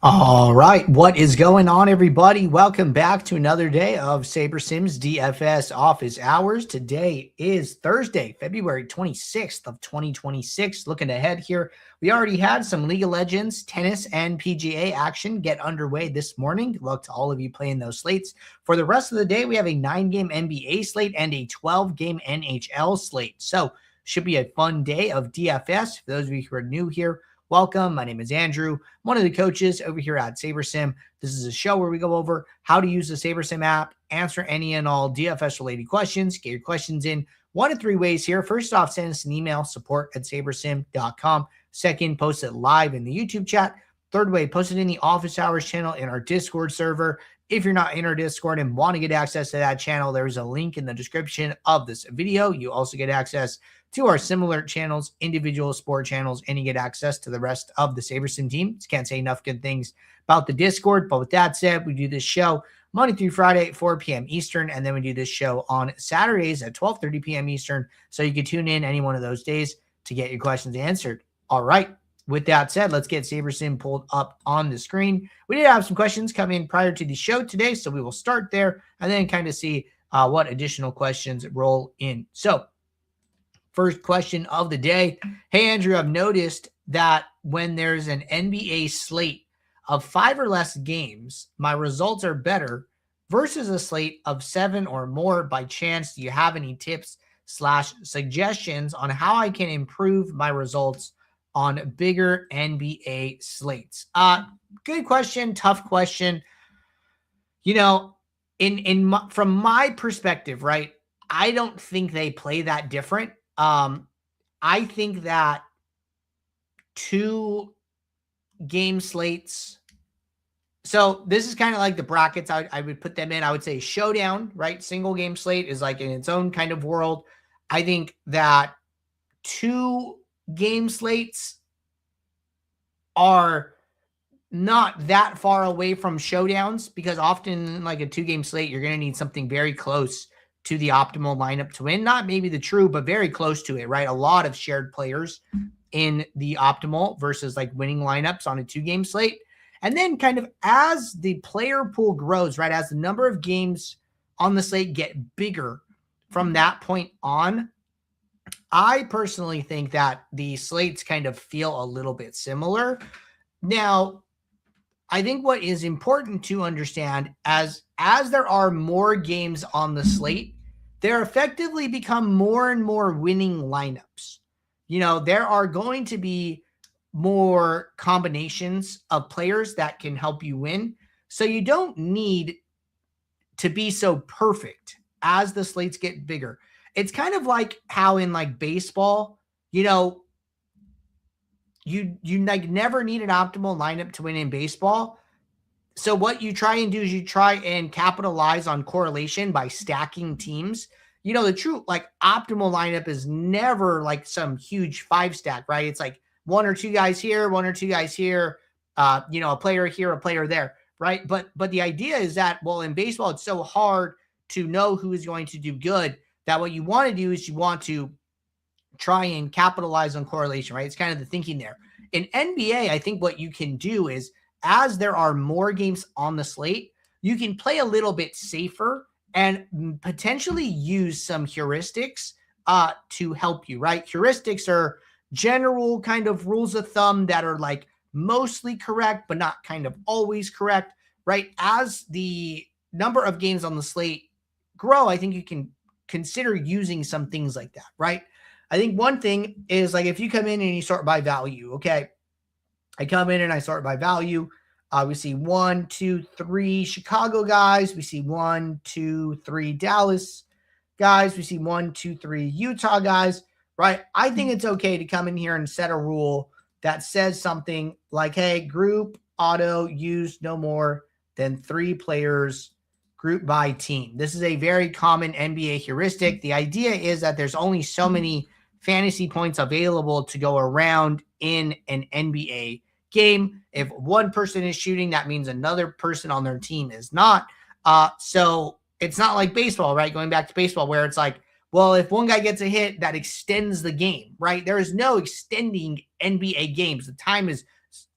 All right, what is going on, everybody? Welcome back to another day of SaberSim's DFS office hours. Today is Thursday, February 26th of 2026. Looking ahead here, we already had some League of Legends, tennis, and PGA action get underway this morning. Good luck to all of you playing those slates. For the rest of the day, we have a 9-game NBA slate and a 12-game NHL slate. So should be a fun day of DFS. For those of you who are new here, welcome. My name is Andrew. I'm one of the coaches over here at SaberSim. This is a show where we go over how to use the SaberSim app, answer any and all DFS related questions, get your questions in one of three ways here. First off, send us an email, support@sabersim.com. Second, post it live in the YouTube chat. Third way, post it in the office hours channel in our Discord server. If you're not in our Discord and want to get access to that channel, there's a link in the description of this video. You also get access to our similar channels, individual sport channels, and you get access to the rest of the SaberSim team. Just can't say enough good things about the Discord. But with that said, we do this show Monday through Friday at 4 p.m. Eastern, and then we do this show on Saturdays at 12:30 p.m. Eastern. So you can tune in any one of those days to get your questions answered. All right. With that said, let's get SaberSim pulled up on the screen. We did have some questions come in prior to the show today, so we will start there and then kind of see what additional questions roll in. So first question of the day. Hey, Andrew, I've noticed that when there's an NBA slate of 5 or less games, my results are better versus a slate of 7 or more. By chance, do you have any tips/suggestions on how I can improve my results on bigger NBA slates? Good question. Tough question. You know, from my perspective, right, I don't think they play that different. I think that 2-game slates. So this is kind of like the brackets I would put them in. I would say showdown, right? Single game slate is like in its own kind of world. I think that 2-game slates are not that far away from showdowns, because often like a 2-game slate, you're going to need something very close to the optimal lineup to win. Not maybe the true, but very close to it, right? A lot of shared players in the optimal versus like winning lineups on a 2-game slate. And then kind of as the player pool grows, right, as the number of games on the slate get bigger from that point on, I personally think that the slates kind of feel a little bit similar. Now, I think what is important to understand as there are more games on the slate, there effectively become more and more winning lineups. You know, there are going to be more combinations of players that can help you win. So you don't need to be so perfect as the slates get bigger. It's kind of like how in like baseball, you know, you like never need an optimal lineup to win in baseball. So what you try and do is you try and capitalize on correlation by stacking teams. You know, the true like optimal lineup is never like some huge 5-stack, right? It's like 1 or 2 guys here, 1 or 2 guys here, you know, a player here, a player there, right? But the idea is that, well, in baseball, it's so hard to know who is going to do good that what you want to do is you want to try and capitalize on correlation, right? It's kind of the thinking there. In NBA, I think what you can do is, as there are more games on the slate, you can play a little bit safer and potentially use some heuristics to help you, right? Heuristics are general kind of rules of thumb that are like mostly correct, but not kind of always correct, right? As the number of games on the slate grow, I think you can consider using some things like that, right? I think one thing is like if you come in and you sort by value, okay? I come in and I sort by value. We see 1, 2, 3 Chicago guys. We see 1, 2, 3 Dallas guys. We see 1, 2, 3 Utah guys, right? I think it's okay to come in here and set a rule that says something like, hey, group auto use no more than 3 players group by team. This is a very common NBA heuristic. The idea is that there's only so many fantasy points available to go around in an NBA game. If one person is shooting, that means another person on their team is not. So it's not like baseball, right? Going back to baseball where it's like, well, if one guy gets a hit, that extends the game, right? There is no extending NBA games. The time is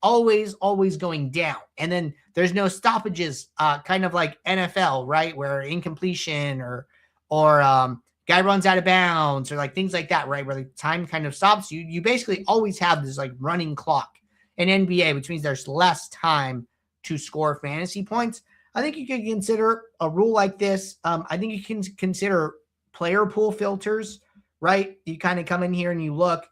points, always going down. And then there's no stoppages, kind of like NFL, right? Where incompletion or guy runs out of bounds or like things like that, right? Where the time kind of stops. You basically always have this like running clock in NBA, which means there's less time to score fantasy points. I think you could consider a rule like this. I think you can consider player pool filters, right? You kind of come in here and you look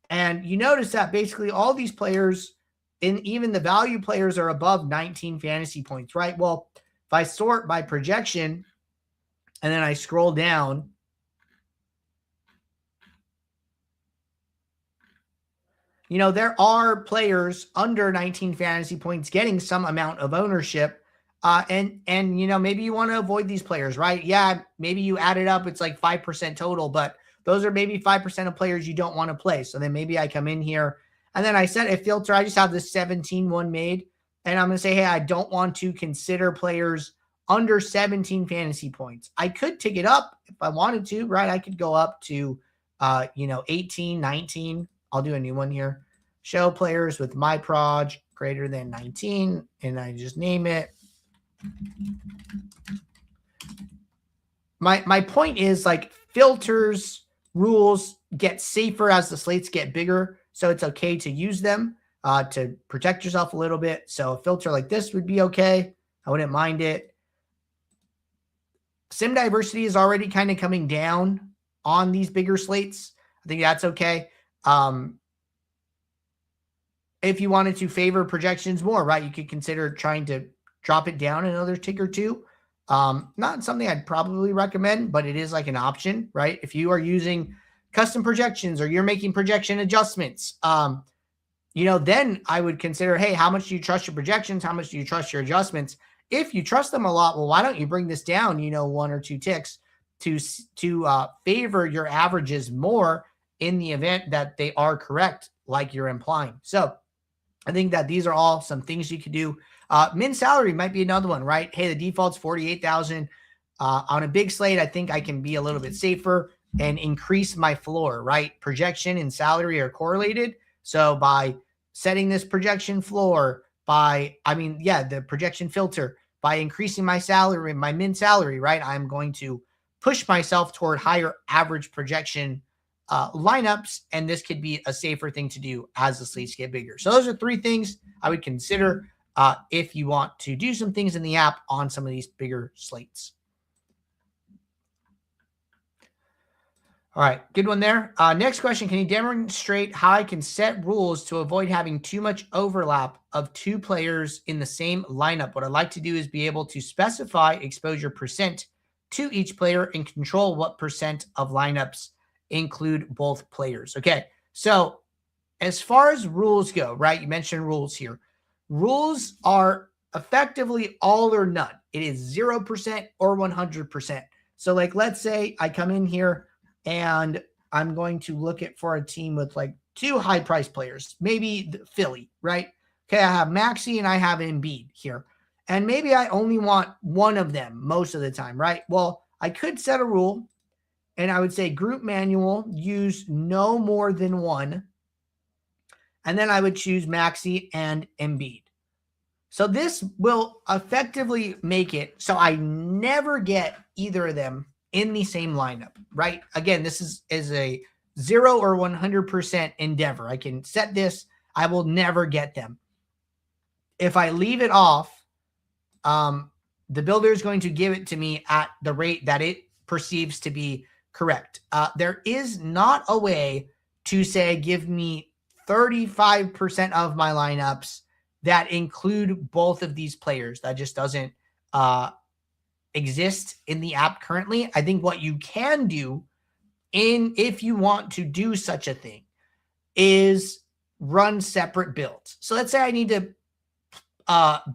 and you notice that basically all these players, and even the value players, are above 19 fantasy points, right? Well, if I sort by projection and then I scroll down, you know, there are players under 19 fantasy points getting some amount of ownership. And you know, maybe you want to avoid these players, right? Yeah, maybe you add it up, it's like 5% total, but those are maybe 5% of players you don't want to play. So then maybe I come in here and then I set a filter. I just have this 17 one made, and I'm going to say, hey, I don't want to consider players under 17 fantasy points. I could tick it up if I wanted to, right? I could go up to, 18, 19. I'll do a new one here. Show players with my proj greater than 19, and I just name it. My point is, like, filters, rules get safer as the slates get bigger, so it's okay to use them to protect yourself a little bit. So a filter like this would be okay. I wouldn't mind it. Sim diversity is already kind of coming down on these bigger slates. I think that's okay. If you wanted to favor projections more, right, you could consider trying to drop it down another tick or two. Not something I'd probably recommend, but it is like an option, right? If you are using custom projections or you're making projection adjustments, then I would consider, hey, how much do you trust your projections? How much do you trust your adjustments? If you trust them a lot, well, why don't you bring this down, one or two ticks to favor your averages more in the event that they are correct, like you're implying. So I think that these are all some things you could do. Min salary might be another one, right? Hey, the default's 48,000. On a big slate, I think I can be a little bit safer and increase my floor, right? Projection and salary are correlated. So by setting this projection floor, the projection filter, by increasing my salary, my min salary, right, I'm going to push myself toward higher average projection lineups, and this could be a safer thing to do as the slates get bigger. So those are three things I would consider if you want to do some things in the app on some of these bigger slates. All right, good one there. Next question, can you demonstrate how I can set rules to avoid having too much overlap of two players in the same lineup? What I'd like to do is be able to specify exposure percent to each player and control what percent of lineups include both players. Okay, so as far as rules go, right, you mentioned rules here. Rules are effectively all or none. It is 0% or 100%. So like, let's say I come in here and I'm going to look at for a team with like two high price players, maybe Philly, right? Okay, I have Maxey and I have Embiid here. And maybe I only want one of them most of the time, right? Well, I could set a rule and I would say group manual, use no more than one. And then I would choose Maxey and Embiid. So this will effectively make it so I never get either of them in the same lineup, right? Again, this is a 0 or 100% endeavor. I can set this. I will never get them. If I leave it off, the builder is going to give it to me at the rate that it perceives to be correct. There is not a way to say, give me 35% of my lineups that include both of these players. That just doesn't exist in the app currently. I think what you can do if you want to do such a thing is run separate builds. So let's say I need to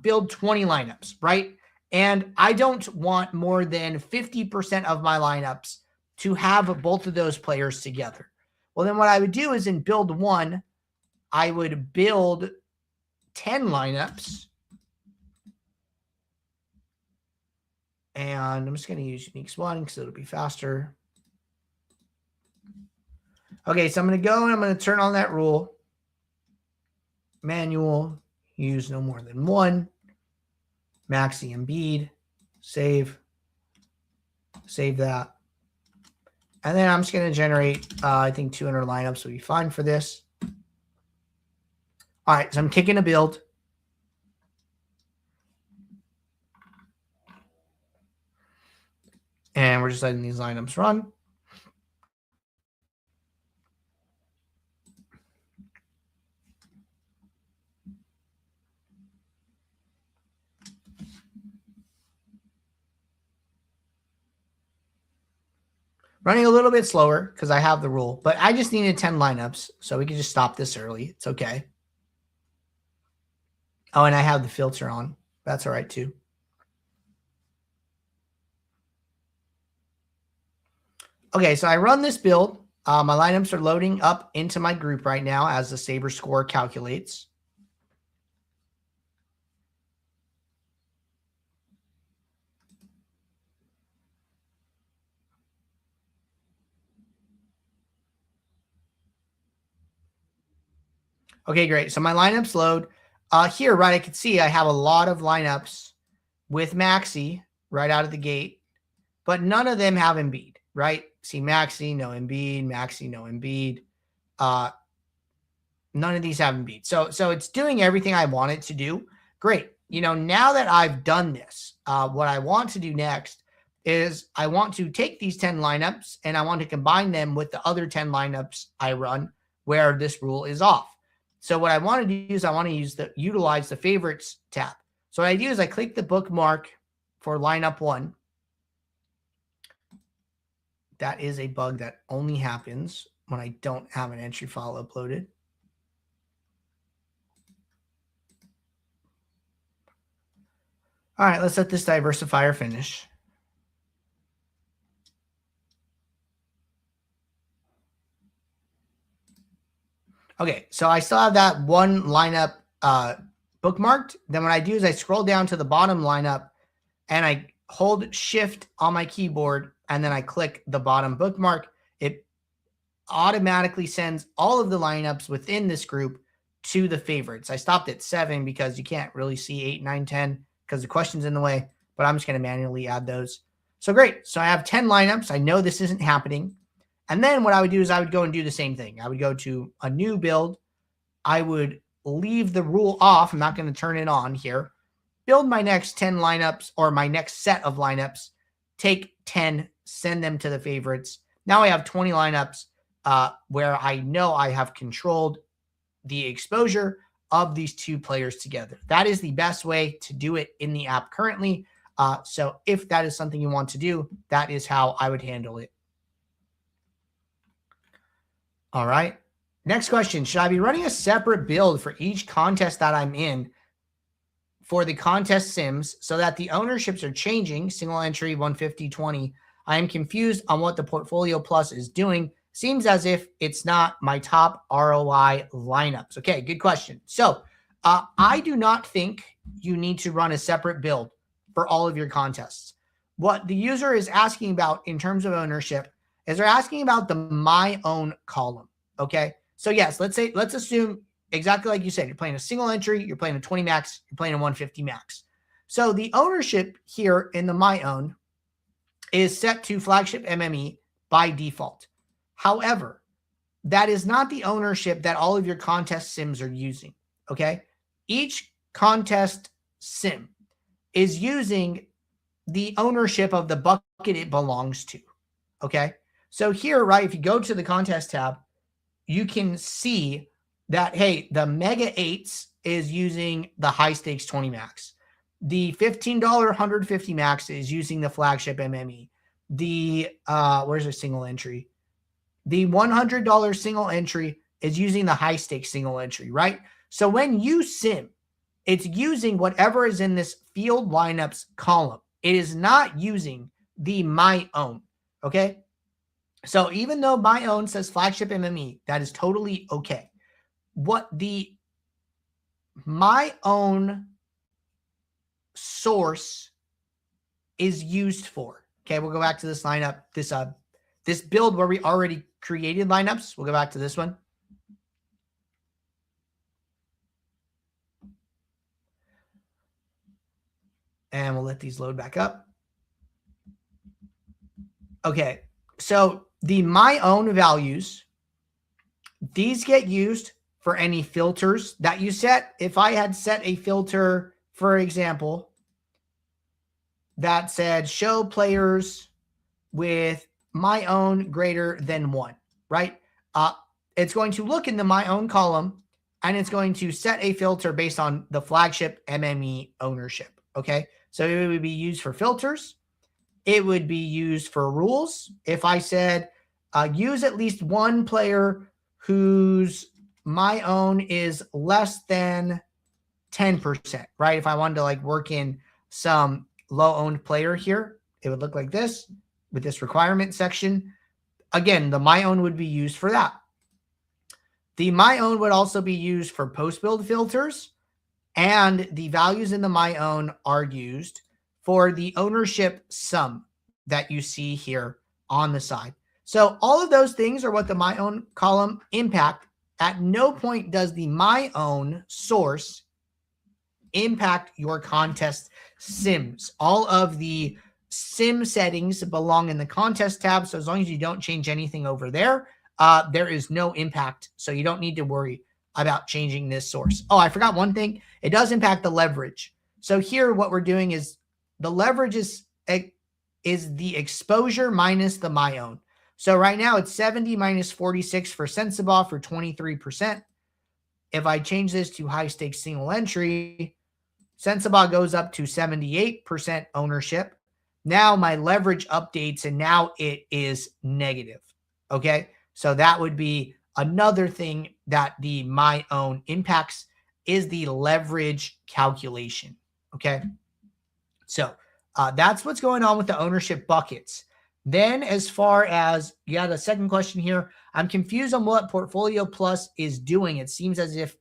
build 20 lineups, right? And I don't want more than 50% of my lineups to have both of those players together. Well, then what I would do is in build one, I would build 10 lineups. And I'm just going to use unique spawning because it'll be faster. Okay, so I'm going to go and I'm going to turn on that rule. manual, use no more than one. Maxi Embiid, save that. And then I'm just going to generate, I think 200 lineups will be fine for this. All right, so I'm kicking a build. And we're just letting these lineups run. Running a little bit slower because I have the rule, but I just needed 10 lineups, so we can just stop this early. It's okay. Oh, and I have the filter on. That's all right too. Okay, so I run this build. My lineups are loading up into my group right now as the Saber score calculates. Okay, great. So my lineups load. Here, right, I can see I have a lot of lineups with Maxi right out of the gate, but none of them have Embiid, right? See Maxi, no Embiid, Maxi, no Embiid. None of these have Embiid. So it's doing everything I want it to do. Great. Now that I've done this, what I want to do next is I want to take these 10 lineups and I want to combine them with the other 10 lineups I run where this rule is off. So what I want to do is I want to utilize the favorites tab. So what I do is I click the bookmark for lineup 1. That is a bug that only happens when I don't have an entry file uploaded. All right, let's let this diversifier finish. Okay, so I still have that one lineup bookmarked. Then what I do is I scroll down to the bottom lineup and I hold shift on my keyboard and then I click the bottom bookmark. It automatically sends all of the lineups within this group to the favorites. I stopped at 7 because you can't really see 8, 9, 10 because the question's in the way, but I'm just going to manually add those. So great. So I have 10 lineups. I know this isn't happening. And then what I would do is I would go and do the same thing. I would go to a new build. I would leave the rule off. I'm not going to turn it on here. Build my next 10 lineups or my next set of lineups. Take 10, send them to the favorites. Now I have 20 lineups where I know I have controlled the exposure of these two players together. That is the best way to do it in the app currently. So if that is something you want to do, that is how I would handle it. All right. Next question. Should I be running a separate build for each contest that I'm in for the contest sims so that the ownerships are changing? Single entry 150-20. I am confused on what the Portfolio Plus is doing. Seems as if it's not my top ROI lineups. Okay, good question. So I do not think you need to run a separate build for all of your contests. What the user is asking about in terms of ownership is they're asking about the my own column. Okay. So yes, let's assume exactly like you said, you're playing a single entry, you're playing a 20 max, you're playing a 150 max. So the ownership here in the my own is set to flagship MME by default. However, that is not the ownership that all of your contest sims are using. Okay. Each contest sim is using the ownership of the bucket it belongs to. Okay. So here, right, if you go to the contest tab, you can see that, hey, the Mega 8s is using the high stakes 20 max. The $15 150 max is using the flagship MME. The, where's the single entry? The $100 single entry is using the high stakes single entry, right? So when you sim, it's using whatever is in this field lineups column. It is not using the my own, okay? So even though my own says flagship MME, that is totally okay. What the my own source is used for. Okay, we'll go back to this lineup, this build where we already created lineups. We'll go back to this one. And we'll let these load back up. Okay, so the my own values, these get used for any filters that you set. If I had set a filter, for example, that said show players with my own greater than 1, right? It's going to look in the my own column, and it's going to set a filter based on the flagship MME ownership, okay? So it would be used for filters. It would be used for rules. If I said use at least one player whose my own is less than 10%, right? If I wanted to like work in some low owned player here, it would look like this with this requirement section. Again, the my own would be used for that. The my own would also be used for post build filters, and the values in the my own are used for the ownership sum that you see here on the side. So all of those things are what the my own column impact. At no point does the my own source impact your contest sims. All of the sim settings belong in the contest tab. So as long as you don't change anything over there, there is no impact. So you don't need to worry about changing this source. Oh, I forgot one thing. It does impact the leverage. So here what we're doing is the leverage is the exposure minus the my own. So right now it's 70 minus 46 for Sensabaugh for 23%. If I change this to high stakes single entry, Sensabaugh goes up to 78% ownership. Now my leverage updates and now it is negative. Okay. So that would be another thing that the my own impacts is the leverage calculation. Okay. So that's what's going on with the ownership buckets. Then as far as, yeah, the second question here, I'm confused on what Portfolio Plus is doing. It seems as if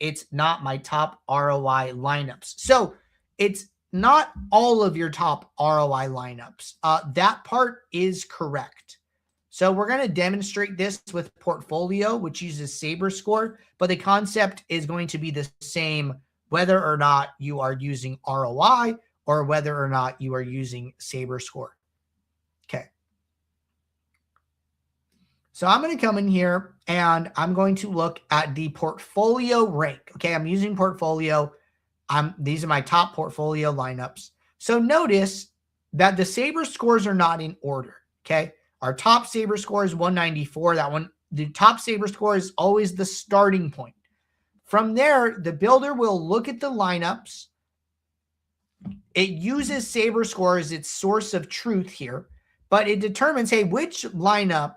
it's not my top ROI lineups. So it's not all of your top ROI lineups. That part is correct. So we're going to demonstrate this with Portfolio, which uses Saber Score, but the concept is going to be the same whether or not you are using ROI or whether or not you are using Saber Score. Okay. So I'm going to come in here and I'm going to look at the portfolio rank. Okay, I'm using portfolio. These are my top portfolio lineups. So notice that the Saber scores are not in order. Okay, our top Saber score is 194. That one, the top Saber score is always the starting point. From there, the builder will look at the lineups. It uses Saber score as its source of truth here, but it determines, hey, which lineup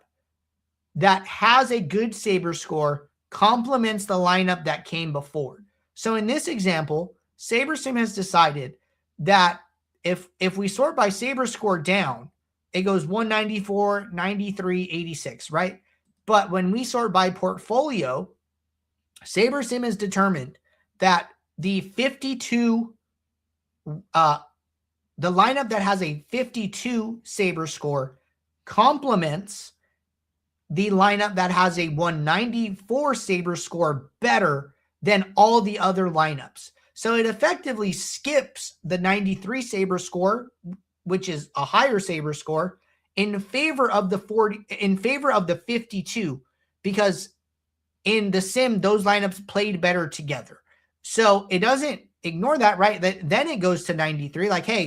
that has a good Saber score complements the lineup that came before. So in this example, SaberSim has decided that if we sort by Saber score down, it goes 194, 93, 86, right? But when we sort by portfolio, SaberSim has determined that the 52, the lineup that has a 52 Saber score complements the lineup that has a 194 Saber score better than all the other lineups. So it effectively skips the 93 Saber score, which is a higher Saber score, in favor of the 52, because in the sim, those lineups played better together. So it doesn't ignore that, right? Then it goes to 93, like, hey,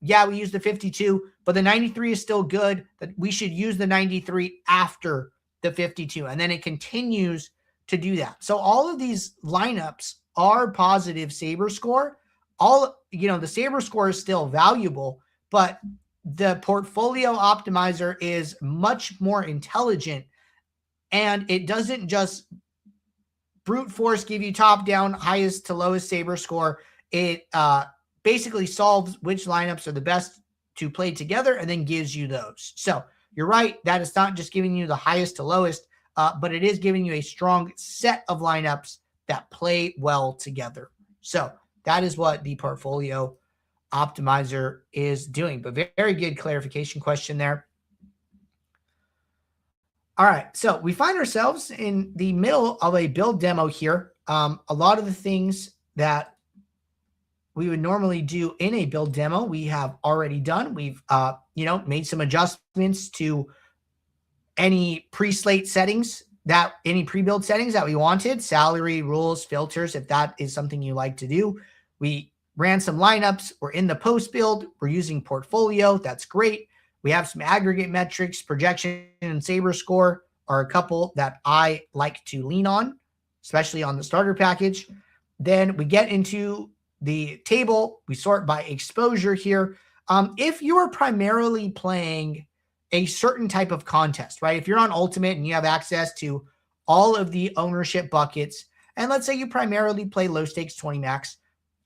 yeah, we used the 52, but the 93 is still good. That we should use the 93 after the 52. And then it continues to do that. So all of these lineups are positive Saber score. The Saber score is still valuable, but the portfolio optimizer is much more intelligent, and it doesn't just brute force give you top down, highest to lowest Saber score. It basically solves which lineups are the best to play together and then gives you those. So you're right that it's not just giving you the highest to lowest, but it is giving you a strong set of lineups that play well together. So that is what the portfolio optimizer is doing. But very good clarification question there. All right, so we find ourselves in the middle of a build demo here. A lot of the things that we would normally do in a build demo, we have already done. We've, made some adjustments to any pre-slate settings any pre-build settings that we wanted, salary, rules, filters, if that is something you like to do. We ran some lineups. We're in the post build. We're using portfolio. That's great. We have some aggregate metrics, projection and saber score are a couple that I like to lean on, especially on the starter package. Then we get into the table. We sort by exposure here. If you are primarily playing a certain type of contest, right? If you're on Ultimate and you have access to all of the ownership buckets, and let's say you primarily play low stakes 20 max,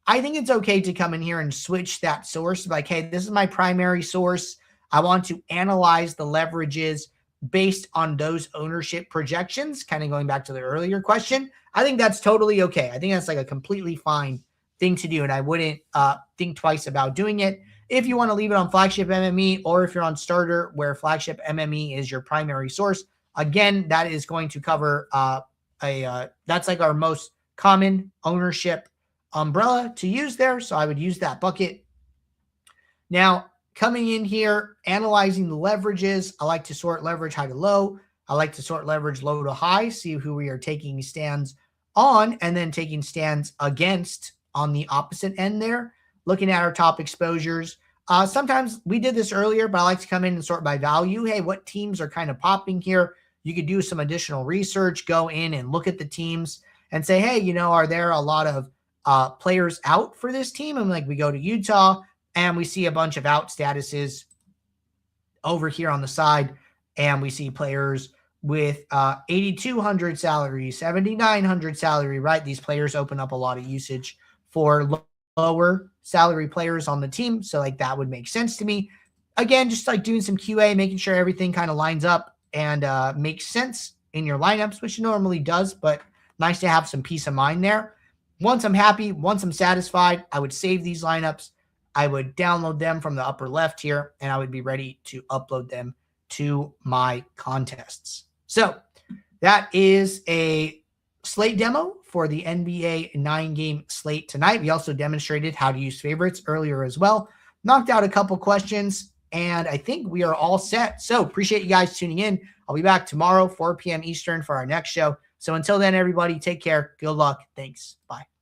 I think it's okay to come in here and switch that source. Like, hey, this is my primary source. I want to analyze the leverages based on those ownership projections, kind of going back to the earlier question. I think that's totally okay. I think that's like a completely fine thing to do, and I wouldn't think twice about doing it. If you want to leave it on flagship MME, or if you're on starter where flagship MME is your primary source, again, that is going to cover that's like our most common ownership umbrella to use there. So I would use that bucket. Now, coming in here, analyzing the leverages, I like to sort leverage high to low. I like to sort leverage low to high, see who we are taking stands on, and then taking stands against on the opposite end there. Looking at our top exposures. Sometimes we did this earlier, but I like to come in and sort by value. Hey, what teams are kind of popping here? You could do some additional research, go in and look at the teams and say, hey, are there a lot of players out for this team? And like we go to Utah and we see a bunch of out statuses over here on the side. And we see players with 8,200 salary, 7,900 salary, right? These players open up a lot of usage for lower salary players on the team. So like that would make sense to me. Again, just like doing some QA, making sure everything kind of lines up and makes sense in your lineups, which it normally does, but nice to have some peace of mind there. Once I'm happy, once I'm satisfied, I would save these lineups. I would download them from the upper left here, and I would be ready to upload them to my contests. So that is a slate demo for the NBA 9-game slate tonight. We also demonstrated how to use favorites earlier as well. Knocked out a couple questions, and I think we are all set. So appreciate you guys tuning in. I'll be back tomorrow, 4 p.m. Eastern for our next show. So until then, everybody, take care. Good luck. Thanks. Bye.